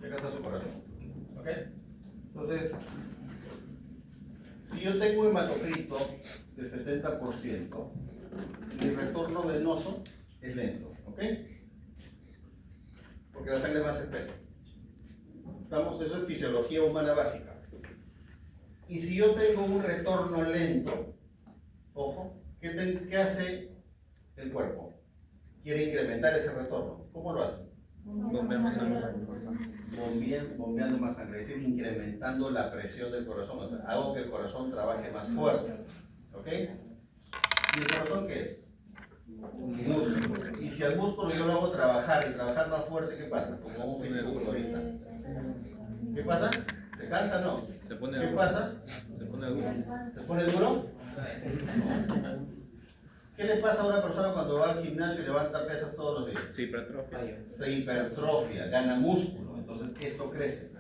Y acá está su corazón. ¿Ok? Entonces, si yo tengo un hematocrito de 70%, mi retorno venoso es lento. ¿Ok? Porque la sangre es más espesa. ¿Estamos? Eso es fisiología humana básica. Y si yo tengo un retorno lento, ojo, ¿qué hace el cuerpo? Quiere incrementar ese retorno. ¿Cómo lo hace? Bombeamos sangre. Bombeando más sangre, es decir, incrementando la presión del corazón. O sea, hago que el corazón trabaje más fuerte. ¿Ok? ¿Y el corazón qué es? Músculo. Y si al músculo yo lo hago trabajar y trabajar más fuerte, ¿qué pasa? Como un fisiculturista. ¿Qué pasa? ¿Se cansa? No. ¿Qué pasa? Se pone duro. ¿Se pone duro? ¿Qué le pasa a una persona cuando va al gimnasio y levanta pesas todos los días? Se hipertrofia. Se hipertrofia, gana músculo, entonces esto crece.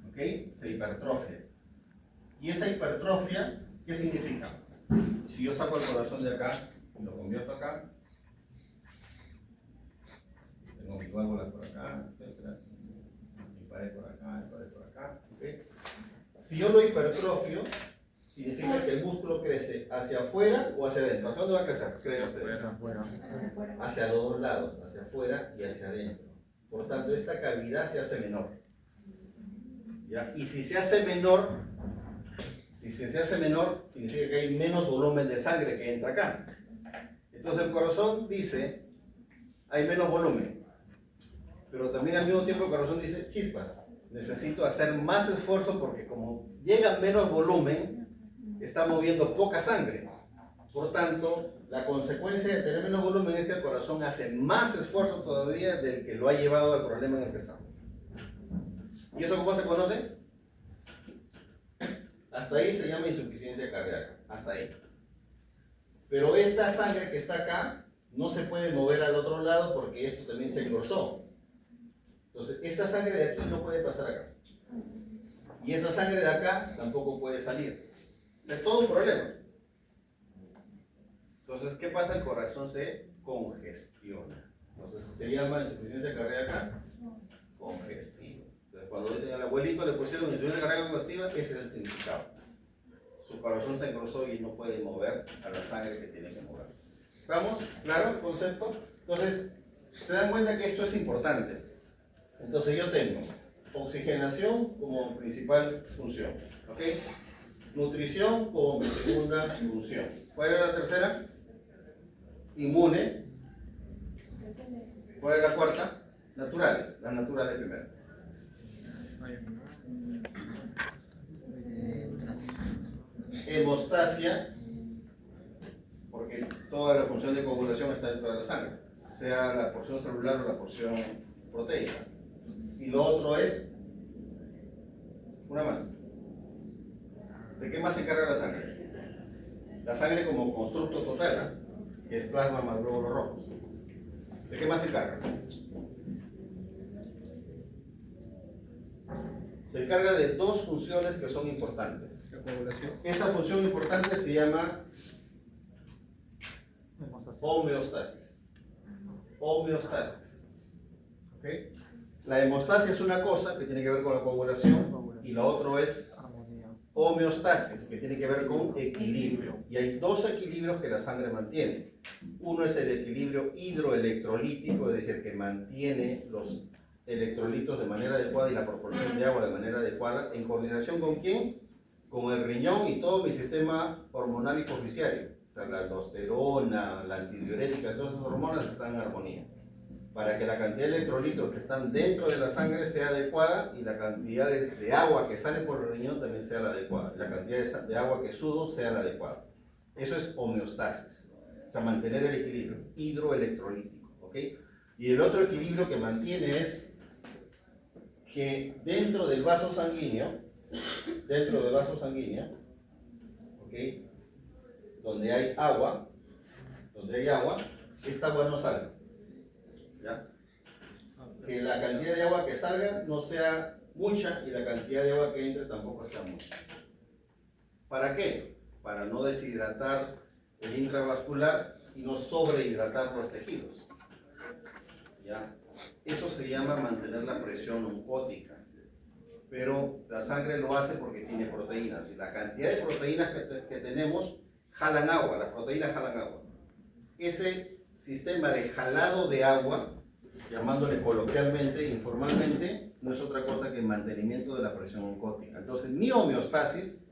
¿Ok? Se hipertrofia. ¿Y esa hipertrofia qué significa? Si yo saco el corazón de acá y lo convierto acá, tengo mis válvulas por acá, etc. Mi pared por acá, mi pared por acá. ¿Okay? Si yo lo hipertrofio, significa que el músculo crece hacia afuera o hacia adentro. ¿Hacia dónde va a crecer? ¿Creen ustedes? Hacia los dos lados, hacia afuera y hacia adentro. Por tanto, esta cavidad se hace menor. ¿Ya? Y si se hace menor, significa que hay menos volumen de sangre que entra acá. Entonces el corazón dice, hay menos volumen. Pero también al mismo tiempo el corazón dice, chispas, necesito hacer más esfuerzo porque como llega menos volumen, está moviendo poca sangre. Por tanto, la consecuencia de tener menos volumen es que el corazón hace más esfuerzo todavía del que lo ha llevado al problema en el que estamos. ¿Y eso cómo se conoce? Hasta ahí se llama insuficiencia cardíaca. Hasta ahí. Pero esta sangre que está acá no se puede mover al otro lado porque esto también se engrosó. Entonces, esta sangre de aquí no puede pasar acá. Y esa sangre de acá tampoco puede salir. Es todo un problema. Entonces, ¿qué pasa? El corazón se congestiona. Entonces, se llama insuficiencia cardíaca congestiva. Entonces, cuando dicen al abuelito le pusieron insuficiencia cardíaca congestiva, ese es el significado. Su corazón se engrosó y no puede mover a la sangre que tiene que mover. ¿Estamos? ¿Claro el concepto? Entonces, se dan cuenta que esto es importante. Entonces, yo tengo oxigenación como principal función. ¿Ok? Nutrición como mi segunda función. ¿Cuál era la tercera? Inmune. ¿Cuál es la cuarta? Naturales. Las naturales primero. Hemostasia, porque toda la función de coagulación está dentro de la sangre, sea la porción celular o la porción proteica. Y lo otro es, una más. ¿De qué más se encarga la sangre? La sangre como constructo total, ¿eh? Que es plasma más glóbulos rojos. ¿De qué más se encarga? Se encarga de dos funciones que son importantes. Esa función importante se llama homeostasis. Homeostasis. ¿Okay? La hemostasia es una cosa que tiene que ver con la coagulación y lo otro es homeostasis, que tiene que ver con equilibrio. Y hay dos equilibrios que la sangre mantiene. Uno es el equilibrio hidroelectrolítico, es decir, que mantiene los electrolitos de manera adecuada y la proporción de agua de manera adecuada, ¿en coordinación con quién? Con el riñón y todo mi sistema hormonal hipoficiario. O sea, la aldosterona, la antidiurética, todas esas hormonas están en armonía. Para que la cantidad de electrolitos que están dentro de la sangre sea adecuada y la cantidad de agua que sale por el riñón también sea la adecuada. La cantidad de agua que sudo sea la adecuada. Eso es homeostasis. O sea, mantener el equilibrio hidroelectrolítico. ¿Ok? Y el otro equilibrio que mantiene es que dentro del vaso sanguíneo, ¿ok? Donde hay agua, esta agua no sale. ¿Ya? Que la cantidad de agua que salga no sea mucha y la cantidad de agua que entre tampoco sea mucha. ¿Para qué? Para no deshidratar el intravascular y no sobrehidratar los tejidos. Eso se llama mantener la presión oncótica. Pero la sangre lo hace porque tiene proteínas. Y la cantidad de proteínas que tenemos jalan agua, las proteínas jalan agua. Ese sistema de jalado de agua, llamándole coloquialmente, informalmente, no es otra cosa que el mantenimiento de la presión oncótica. Entonces, mi homeostasis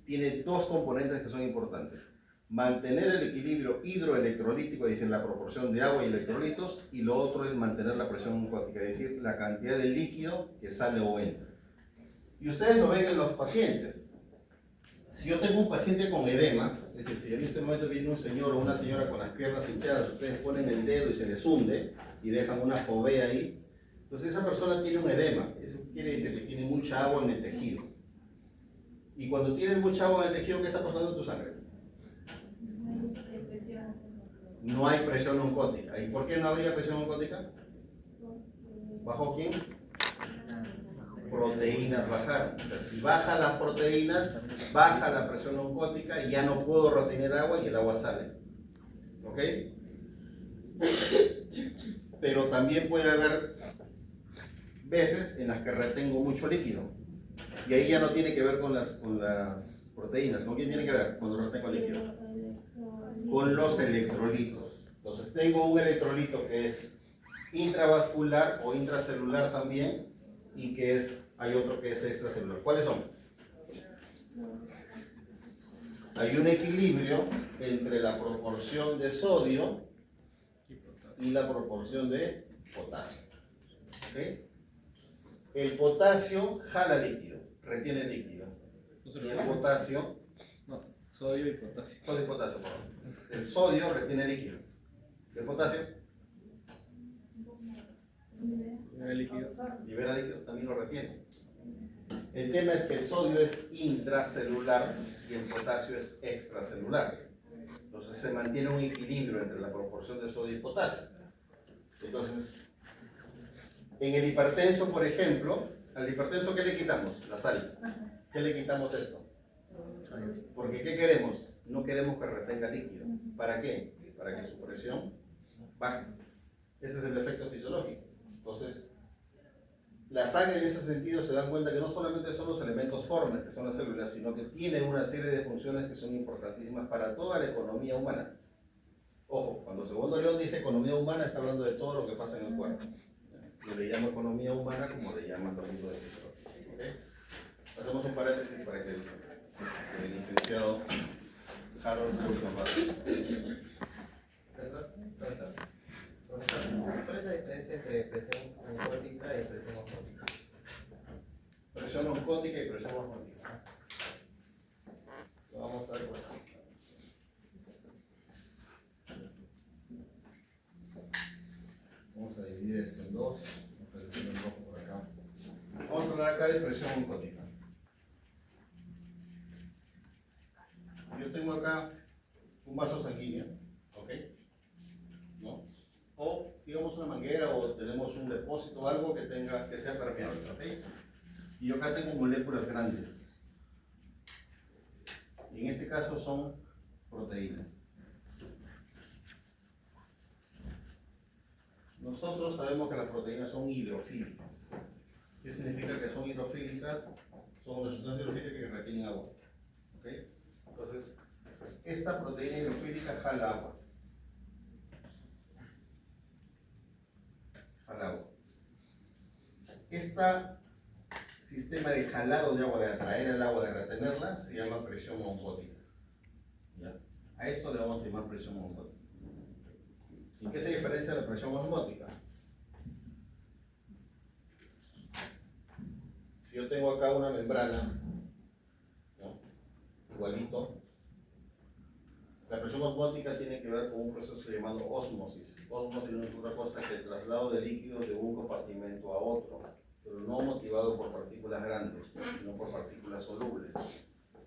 tiene dos componentes que son importantes. Mantener el equilibrio hidroelectrolítico, es decir, la proporción de agua y electrolitos, y lo otro es mantener la presión oncótica, es decir, la cantidad de líquido que sale o entra. Y ustedes lo ven en los pacientes. Si yo tengo un paciente con edema, es decir, si en este momento viene un señor o una señora con las piernas hinchadas, ustedes ponen el dedo y se les hunde y dejan una fovea ahí, entonces esa persona tiene un edema. Eso quiere decir que tiene mucha agua en el tejido. Y cuando tienes mucha agua en el tejido, ¿qué está pasando en tu sangre? No hay presión oncótica. ¿Y por qué no habría presión oncótica? ¿Bajó quién? Proteínas bajaron. O sea, si bajan las proteínas, baja la presión oncótica y ya no puedo retener agua y el agua sale. ¿Ok? Pero también puede haber veces en las que retengo mucho líquido. Y ahí ya no tiene que ver con las proteínas. ¿Con quién tiene que ver cuando retengo líquido? Con los electrolitos. Entonces tengo un electrolito que es intravascular o intracelular también, y que hay otro que es extracelular. ¿Cuáles son? Hay un equilibrio entre la proporción de sodio y la proporción de potasio. ¿Okay? El potasio jala líquido, retiene líquido. Y el potasio... No, sodio y potasio. Sodio y potasio, por favor. El sodio retiene líquido. El potasio Libera líquido. libera líquido, también lo retiene. El tema es que el sodio es intracelular y el potasio es extracelular. Entonces se mantiene un equilibrio entre la proporción de sodio y potasio. Entonces, en el hipertenso, por ejemplo, al hipertenso, ¿qué le quitamos? La sal. ¿Qué le quitamos esto? Porque ¿qué queremos? No queremos que retenga líquido. ¿Para qué? Para que su presión baje. Ese es el efecto fisiológico. Entonces, la sangre en ese sentido se dan cuenta que no solamente son los elementos formes, que son las células, sino que tiene una serie de funciones que son importantísimas para toda la economía humana. Ojo, cuando Segundo León dice economía humana, está hablando de todo lo que pasa en el cuerpo. Yo le llamo economía humana como le llaman los libros de fisiología. ¿Okay? Hacemos un paréntesis para que el licenciado Harold nos va. Profesor, ¿cuál es la diferencia entre presión oncótica y presión osmótica? Presión oncótica y presión osmótica. Lo vamos a ver por acá. Vamos a dividir esto en dos. Vamos a dividir en dos por acá. Vamos a hablar acá de presión oncótica. Yo tengo acá un vaso sanguíneo, ¿ok? ¿No? O digamos una manguera, o tenemos un depósito o algo que sea permeable, ¿ok? Y yo acá tengo moléculas grandes. Y en este caso son proteínas. Nosotros sabemos que las proteínas son hidrofílicas. ¿Qué significa que son hidrofílicas? Son una sustancia hidrofílica que retienen agua. ¿Ok? Entonces, esta proteína hidrofílica jala agua. Jala agua. Este sistema de jalado de agua, de atraer el agua, de retenerla, se llama presión oncótica. ¿Ya? A esto le vamos a llamar presión oncótica. ¿En qué se diferencia de la presión osmótica? Si yo tengo acá una membrana, ¿no? Igualito, la presión osmótica tiene que ver con un proceso llamado ósmosis. Ósmosis no es otra cosa que el traslado de líquidos de un compartimento a otro, pero no motivado por partículas grandes, sino por partículas solubles.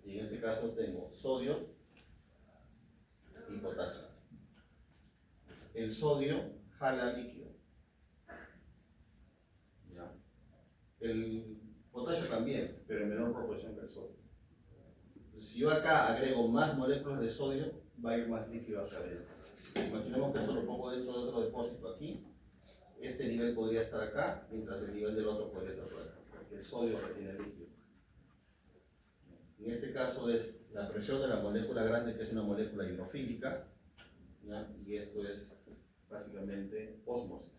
Y en este caso tengo sodio y potasio. El sodio jala líquido. ¿Ya? El potasio también, pero en menor proporción que el sodio. Entonces, si yo acá agrego más moléculas de sodio, va a ir más líquido hacia adentro. Imaginemos que eso lo pongo dentro de otro depósito aquí. este nivel podría estar acá, mientras el nivel del otro podría estar por acá, porque el sodio retiene el líquido. En este caso es la presión de la molécula grande, que es una molécula hidrofílica, ¿ya? Y esto es básicamente ósmosis.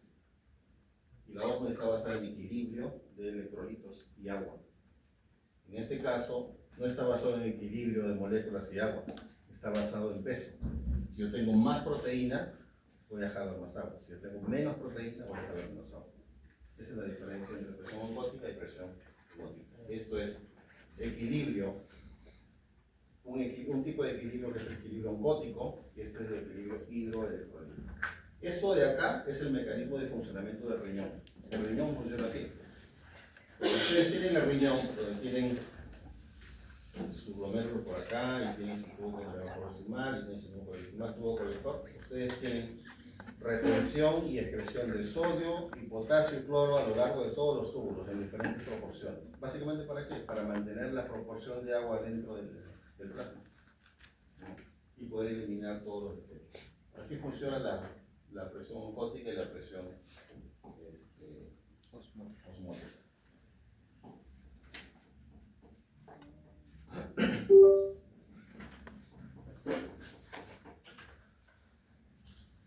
Y la ósmosis está basada en equilibrio de electrolitos y agua. En este caso, no está basado en equilibrio de moléculas y agua, está basado en peso. Si yo tengo más proteína, voy a jalar más agua. Si yo tengo menos proteína, voy a jalar menos agua. Esa es la diferencia entre presión osmótica y presión osmótica. Esto es equilibrio, un tipo de equilibrio que es el equilibrio oncótico, y este es el equilibrio hidroelectrolítico. Esto de acá es el mecanismo de funcionamiento del riñón. El riñón funciona así. Ustedes tienen el riñón, tienen su glomérulo por acá, y tienen su tubo proximal, y tienen su tubo proximal, tubo colector. Ustedes tienen retención y excreción de sodio y potasio y cloro a lo largo de todos los túbulos en diferentes proporciones. Básicamente, ¿para qué? Para mantener la proporción de agua dentro del plasma, ¿no? Y poder eliminar todos los desechos. Así funciona la presión oncótica y la presión osmótica.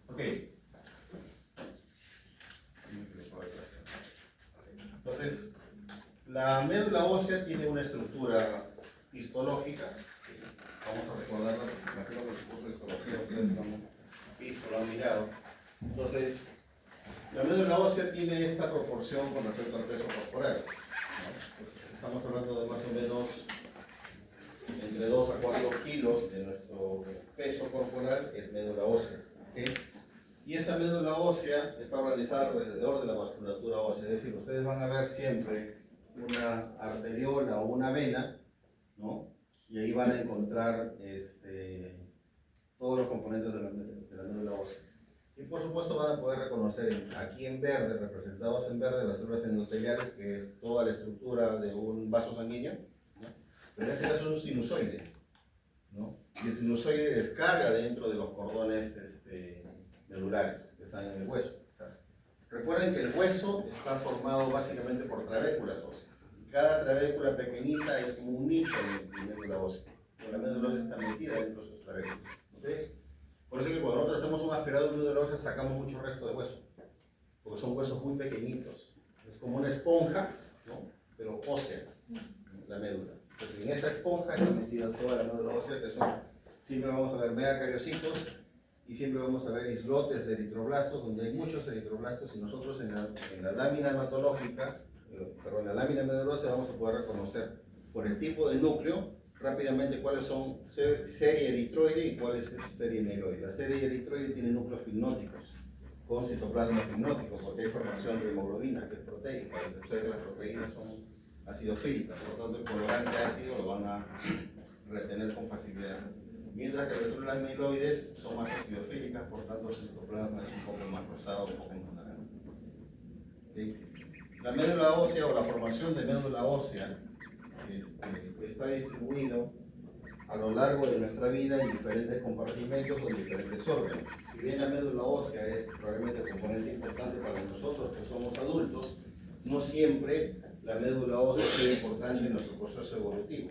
Ok. Entonces, la médula ósea tiene una estructura histológica. Vamos a recordarla porque imagino que el curso de histología ustedes lo han visto, lo han mirado. Entonces, la médula ósea tiene esta proporción con respecto al peso corporal, ¿no? Entonces, estamos hablando de más o menos entre 2 a 4 kilos de nuestro peso corporal es médula ósea, ¿okay? Y esa médula ósea está organizada alrededor de la vasculatura ósea, es decir, ustedes van a ver siempre una arteriola o una vena, ¿no? Y ahí van a encontrar todos los componentes de la médula ósea. Y por supuesto van a poder reconocer aquí en verde, representados en verde, las células endoteliales, que es toda la estructura de un vaso sanguíneo, ¿no? Pero en este caso es un sinusoide, ¿no? Y el sinusoide descarga dentro de los cordones medulares que están en el hueso. Recuerden que el hueso está formado básicamente por trabéculas óseas. Y cada trabécula pequeñita es como un nicho de médula ósea. La médula ósea está metida dentro de sus trabéculas. ¿Okay? Por eso que cuando nosotros hacemos un aspirado de médula ósea sacamos mucho resto de hueso. Porque son huesos muy pequeñitos. Es como una esponja, ¿no? Pero ósea, la médula. Entonces en esa esponja está metida toda la médula ósea, que son, siempre vamos a ver megacariocitos, y siempre vamos a ver islotes de eritroblastos, donde hay muchos eritroblastos, y nosotros en la lámina hematológica, en la lámina medulosa vamos a poder reconocer por el tipo de núcleo rápidamente cuáles son serie eritroide y cuál es serie mieloide. La serie eritroide tiene núcleos pignóticos, con citoplasma pignótico, porque hay formación de hemoglobina, que es proteica, y ustedes que las proteínas son acidofílicas, por lo tanto el colorante ácido lo van a retener con facilidad. Mientras que las células mieloides son más acidofílicas, por tanto el citoplasma es un poco más rosado, un poco más naranja. ¿Okay? La médula ósea o la formación de médula ósea está distribuido a lo largo de nuestra vida en diferentes compartimentos o en diferentes órganos. Si bien la médula ósea es probablemente el componente importante para nosotros que somos adultos, no siempre la médula ósea es importante en nuestro proceso evolutivo.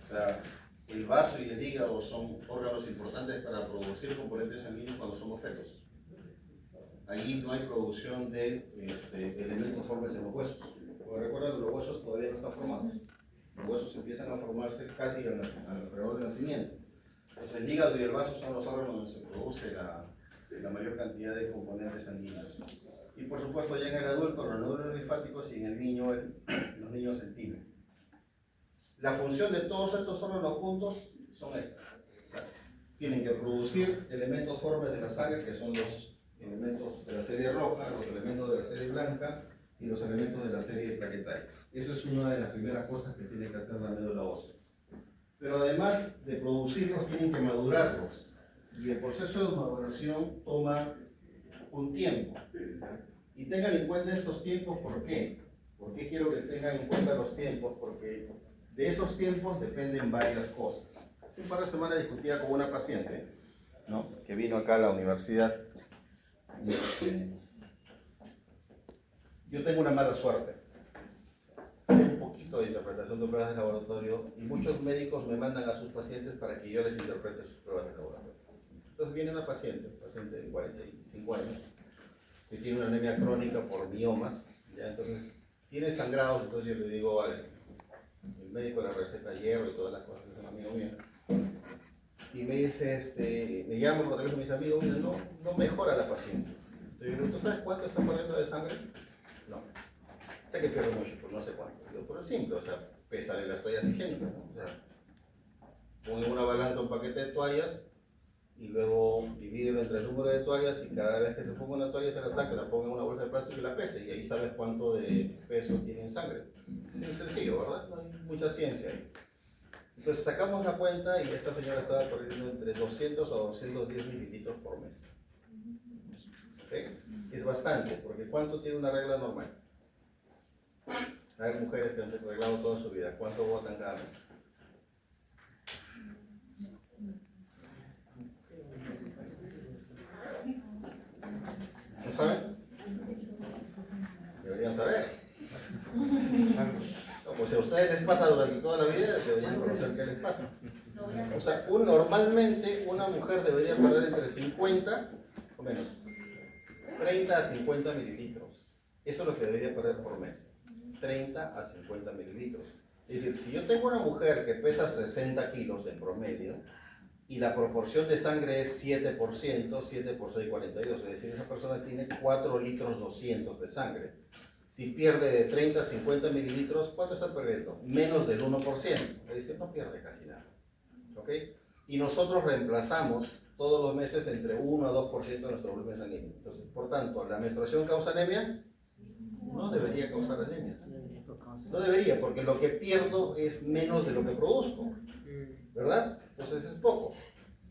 O sea, el vaso y el hígado son órganos importantes para producir componentes sanguíneos cuando somos fetos. Allí no hay producción de elementos formes en los huesos. Porque recuerden que los huesos todavía no están formados. Los huesos empiezan a formarse casi alrededor del nacimiento. Entonces el hígado y el vaso son los órganos donde se produce la mayor cantidad de componentes sanguíneos. Y por supuesto ya en el adulto los nódulos linfáticos y en el niño, los niños el timo. La función de todos estos órganos juntos son estas. O sea, tienen que producir elementos formes de la sangre, que son los elementos de la serie roja, los elementos de la serie blanca y los elementos de la serie plaquetaria. Eso es una de las primeras cosas que tiene que hacer la médula ósea. Pero además de producirlos, tienen que madurarlos. Y el proceso de maduración toma un tiempo. Y tengan en cuenta estos tiempos, ¿por qué? ¿Por qué quiero que tengan en cuenta los tiempos? Porque de esos tiempos dependen varias cosas. Hace un par de semanas discutía con una paciente, ¿no?, que vino acá a la universidad. Yo tengo una mala suerte. Sé un poquito de interpretación de pruebas de laboratorio y muchos médicos me mandan a sus pacientes para que yo les interprete sus pruebas de laboratorio. Entonces viene una paciente de 45 años, que tiene una anemia crónica por miomas, ¿ya? Entonces tiene sangrados, entonces yo le digo, vale, el médico le receta hierro y todas las cosas, es un amigo mío. Y me dice, me llama por teléfono mis amigos, mira, no mejora la paciente. Entonces yo le digo, ¿tú sabes cuánto está perdiendo de sangre? No. Sé que pierde mucho, pero no sé cuánto. Yo, pero es simple, o sea, pésale las toallas higiénicas, ¿no? O sea, pon en una balanza un paquete de toallas y luego divídelo entre el número de toallas y cada vez que se ponga una toalla se la saca, la ponga en una bolsa de plástico y la pese y ahí sabes cuánto de peso tiene en sangre. Es sencillo, ¿verdad? No hay mucha ciencia ahí. Entonces sacamos la cuenta y esta señora estaba perdiendo entre 200 a 210 mililitros por mes. ¿Okay? Es bastante, porque ¿cuánto tiene una regla normal? Hay mujeres que han arreglado toda su vida, ¿cuánto botan cada mes? ¿No saben? Deberían saber. No, pues si a ustedes les pasa durante toda la vida, deberían conocer qué les pasa. O sea, normalmente una mujer debería perder entre 50 o menos, 30 a 50 mililitros. Eso es lo que debería perder por mes. 30 a 50 mililitros. Es decir, si yo tengo una mujer que pesa 60 kilos en promedio y la proporción de sangre es 7%, 7 por 6, 42, es decir, esa persona tiene 4 litros 200 de sangre. Si pierde de 30 a 50 mililitros, ¿cuánto está perdiendo? Menos del 1%, es decir, no pierde casi nada. ¿Ok? Y nosotros reemplazamos todos los meses entre 1 a 2% de nuestro volumen sanguíneo. Entonces, por tanto, ¿la menstruación causa anemia? No debería causar anemia. No debería, porque lo que pierdo es menos de lo que produzco, ¿verdad? Entonces es poco.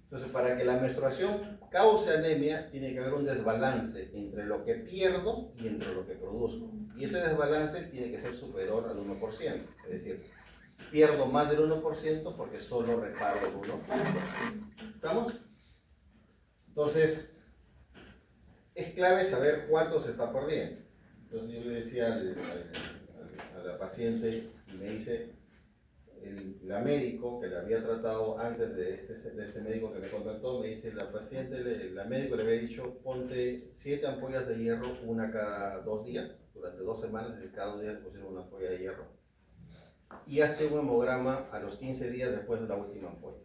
Entonces, para que la menstruación cause anemia, tiene que haber un desbalance entre lo que pierdo y entre lo que produzco. Y ese desbalance tiene que ser superior al 1%. Es decir, pierdo más del 1% porque solo reparo el 1%. ¿Estamos? Entonces, es clave saber cuánto se está perdiendo. Entonces yo le decía a la paciente, y me dice, la médico que le había tratado antes de este médico que me contactó, me dice, la paciente, la médico le había dicho, ponte 7 ampollas de hierro, una cada 2 días, durante 2 semanas, y cada 2 días le pusieron una ampolla de hierro. Y hazte un hemograma a los 15 días después de la última ampolla.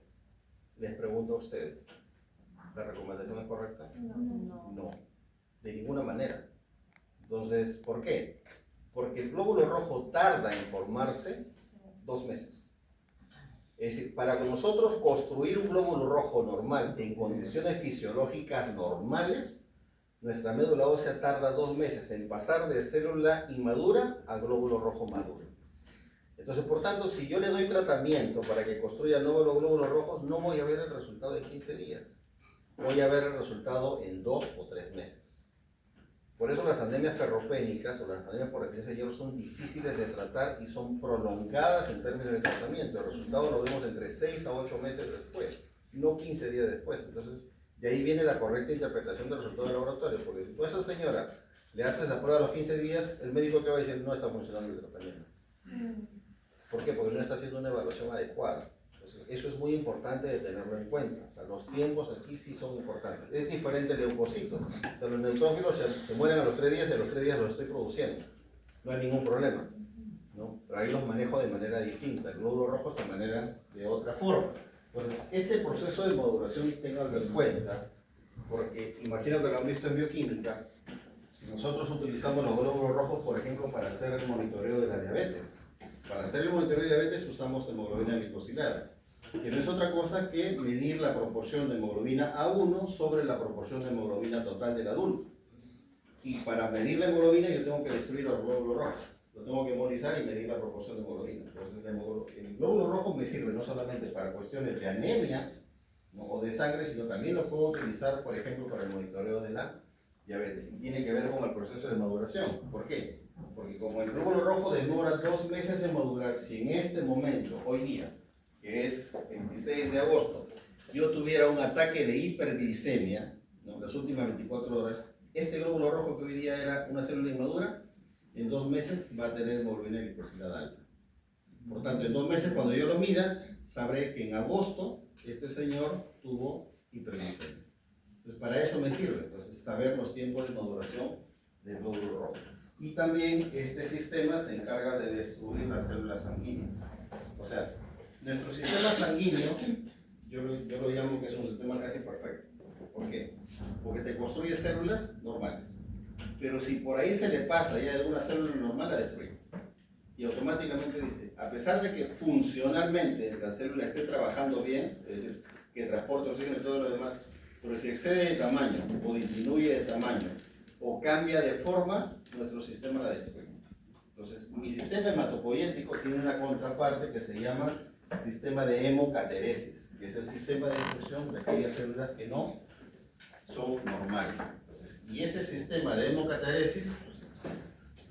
Les pregunto a ustedes, ¿la recomendación es correcta? No, de ninguna manera. Entonces, ¿por qué? Porque el glóbulo rojo tarda en formarse 2 meses. Es decir, para nosotros construir un glóbulo rojo normal en condiciones fisiológicas normales, nuestra médula ósea tarda 2 meses en pasar de célula inmadura a glóbulo rojo maduro. Entonces, por tanto, si yo le doy tratamiento para que construya nuevos glóbulos rojos, no voy a ver el resultado en 15 días. Voy a ver el resultado en 2 o 3 meses. Por eso las anemias ferropénicas o las anemias por deficiencia de hierro son difíciles de tratar y son prolongadas en términos de tratamiento. El resultado lo vemos entre 6 a 8 meses después, no 15 días después. Entonces, de ahí viene la correcta interpretación del resultado del laboratorio. Porque si tú a esa señora le haces la prueba a los 15 días, el médico que va a decir no está funcionando el tratamiento. ¿Por qué? Porque no está haciendo una evaluación adecuada. Entonces, eso es muy importante de tenerlo en cuenta. O sea, los tiempos aquí sí son importantes. Es diferente de leucocitos. O sea, los neutrófilos se mueren a los 3 días y a los 3 días los estoy produciendo. No hay ningún problema, ¿no? Pero ahí los manejo de manera distinta. El glóbulo rojo se maneja de otra forma. Entonces, este proceso de modulación ténganlo en cuenta, porque imagino que lo han visto en bioquímica. Nosotros utilizamos los glóbulos rojos, por ejemplo, para hacer el monitoreo de la diabetes. Para hacer el monitoreo de diabetes usamos hemoglobina glicosilada, que no es otra cosa que medir la proporción de hemoglobina A1 sobre la proporción de hemoglobina total del adulto. Y para medir la hemoglobina yo tengo que destruir el glóbulo rojo. Lo tengo que hemoglizar y medir la proporción de hemoglobina. Entonces el glóbulo rojo me sirve no solamente para cuestiones de anemia, ¿no?, o de sangre, sino también lo puedo utilizar, por ejemplo, para el monitoreo de la diabetes. Y tiene que ver con el proceso de maduración. ¿Por qué? Porque como el glóbulo rojo demora 2 meses en madurar, si en este momento, hoy día, que es 26 de agosto, yo tuviera un ataque de hiperglicemia, ¿no?, las últimas 24 horas, este glóbulo rojo que hoy día era una célula inmadura, en 2 meses va a tener hemoglobina glicosilada alta. Por tanto, en 2 meses, cuando yo lo mida, sabré que en agosto este señor tuvo hiperglicemia. Entonces, para eso me sirve, entonces, saber los tiempos de maduración del glóbulo rojo. Y también este sistema se encarga de destruir las células sanguíneas. O sea, nuestro sistema sanguíneo, yo lo llamo que es un sistema casi perfecto. ¿Por qué? Porque te construye células normales. Pero si por ahí se le pasa ya alguna célula normal, la destruye. Y automáticamente dice, a pesar de que funcionalmente la célula esté trabajando bien, es decir, que transporte oxígeno y todo lo demás, pero si excede de tamaño o disminuye de tamaño o cambia de forma, nuestro sistema la destruye. Entonces, mi sistema hematopoyético tiene una contraparte que se llama sistema de hemocateresis, que es el sistema de destrucción de aquellas células que no son normales. Entonces, y ese sistema de hemocateresis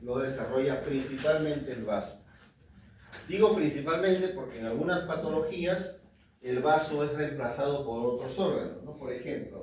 lo desarrolla principalmente el vaso. Digo principalmente porque en algunas patologías el vaso es reemplazado por otros órganos, ¿no? Por ejemplo,